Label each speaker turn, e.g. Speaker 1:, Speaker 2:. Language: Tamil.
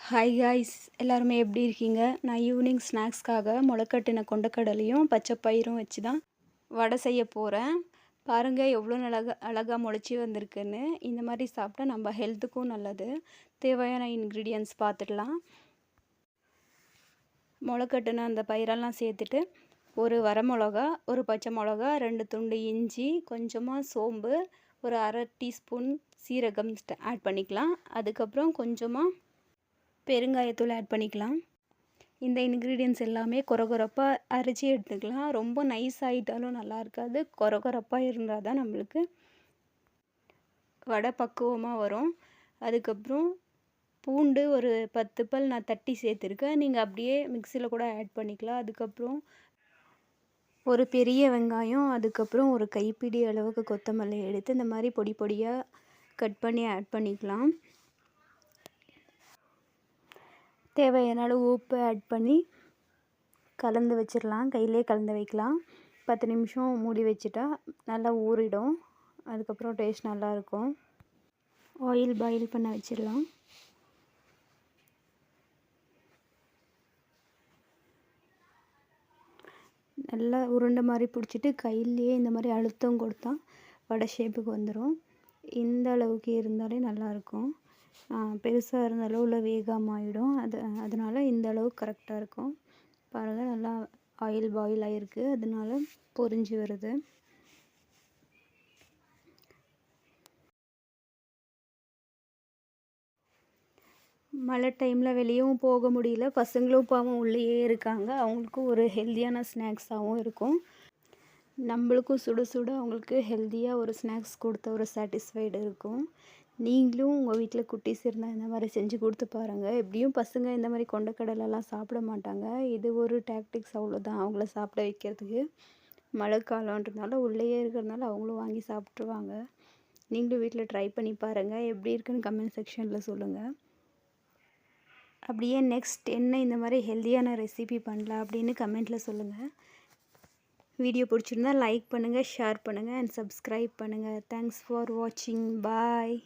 Speaker 1: ஹாய் காய்ஸ், எல்லாருமே எப்படி இருக்கீங்க? நான் ஈவினிங் ஸ்நாக்ஸ்க்காக முளைக்கட்டின கொண்டக்கடலையும் பச்சை பயிரும் வச்சு தான் வடை செய்ய போகிறேன். பாருங்கள் எவ்வளோ அழகாக முளைச்சி வந்திருக்குன்னு. இந்த மாதிரி சாப்பிட்டா நம்ம ஹெல்த்துக்கும் நல்லது. தேவையான இன்க்ரீடியன்ட்ஸ் பார்த்துடலாம். முளைக்கட்டின அந்த பயிரெல்லாம் சேர்த்துட்டு ஒரு வரமிளகா, ஒரு பச்சை மிளகா, 2 துண்டு இஞ்சி, கொஞ்சமாக சோம்பு, ஒரு அரை டீஸ்பூன் சீரகம் ஆட் பண்ணிக்கலாம். அதுக்கப்புறம் கொஞ்சமாக பெருங்காயத்தூள் ஆட் பண்ணிக்கலாம். இந்த இன்க்ரீடியன்ட்ஸ் எல்லாமே கொரகொரப்பாக அரைச்சி எடுத்துக்கலாம். ரொம்ப நைஸ் ஆகிட்டாலும் நல்லா இருக்காது. கொரகொரப்பாக இருந்தால் தான் நம்மளுக்கு வடை பக்குவமாக வரும். அதுக்கப்புறம் பூண்டு ஒரு 10 பல் நான் தட்டி சேர்த்துருக்கேன். நீங்கள் அப்படியே மிக்சியில் கூட ஆட் பண்ணிக்கலாம். அதுக்கப்புறம் ஒரு பெரிய வெங்காயம், அதுக்கப்புறம் ஒரு கைப்பிடி அளவுக்கு கொத்தமல்லி எடுத்து இந்த மாதிரி பொடி பொடியாக கட் பண்ணி ஆட் பண்ணிக்கலாம். தேவையான அளவு உப்பு ஆட் பண்ணி கலந்து வச்சிடலாம். கையிலே கலந்து வைக்கலாம். 10 நிமிஷம் மூடி வச்சுட்டா நல்லா ஊறிடும். அதுக்கப்புறம் டேஸ்ட் நல்லாயிருக்கும். ஆயில் பாயில் பண்ண வச்சிடலாம். நல்லா உருண்டை மாதிரி பிடிச்சிட்டு கையிலேயே இந்த மாதிரி அழுத்தம் கொடுத்தா வடை ஷேப்புக்கு வந்துடும். இந்த அளவுக்கு இருந்தாலே நல்லாயிருக்கும். பெருசாக இருந்தாலும் உள்ள வேகாமல் ஆகிடும். அதனால் இந்த அளவு கரெக்டாக இருக்கும். பாருங்கள், நல்லா ஆயில் பாயில் ஆகிருக்கு. அதனால பொரிஞ்சு வருது. மழை டைமில் வெளியவும் போக முடியல. பசங்களும் பாவம் உள்ளேயே இருக்காங்க. அவங்களுக்கும் ஒரு ஹெல்த்தியான ஸ்நாக்ஸாகவும் இருக்கும். நம்மளுக்கும் சுட சுட அவங்களுக்கு ஹெல்த்தியாக ஒரு ஸ்நாக்ஸ் கொடுத்த ஒரு சாட்டிஸ்ஃபைடு இருக்கும். நீங்களும் உங்கள் வீட்டில் குட்டீஸ் இருந்தால் இந்த மாதிரி செஞ்சு கொடுத்து பாருங்கள். எப்படியும் பசங்க இந்த மாதிரி கொண்டக்கடலைலாம் சாப்பிட மாட்டாங்க. இது ஒரு டாக்டிக்ஸ் அவ்வளோதான் அவங்கள சாப்பிட வைக்கிறதுக்கு. மழை காலன்றதுனால உள்ளேயே இருக்கிறதுனால அவங்களும் வாங்கி சாப்பிட்ருவாங்க. நீங்களும் வீட்டில் ட்ரை பண்ணி பாருங்கள். எப்படி இருக்குன்னு கமெண்ட் செக்ஷனில் சொல்லுங்கள். அப்படியே நெக்ஸ்ட் என்ன இந்த மாதிரி ஹெல்த்தியான ரெசிபி பண்ணலாம் அப்படின்னு கமெண்ட்டில் சொல்லுங்கள். வீடியோ பிடிச்சிருந்தா லைக் பண்ணுங்கள், ஷேர் பண்ணுங்கள் அண்ட் சப்ஸ்கிரைப் பண்ணுங்கள். தேங்க்ஸ் ஃபார் வாட்சிங். பாய்.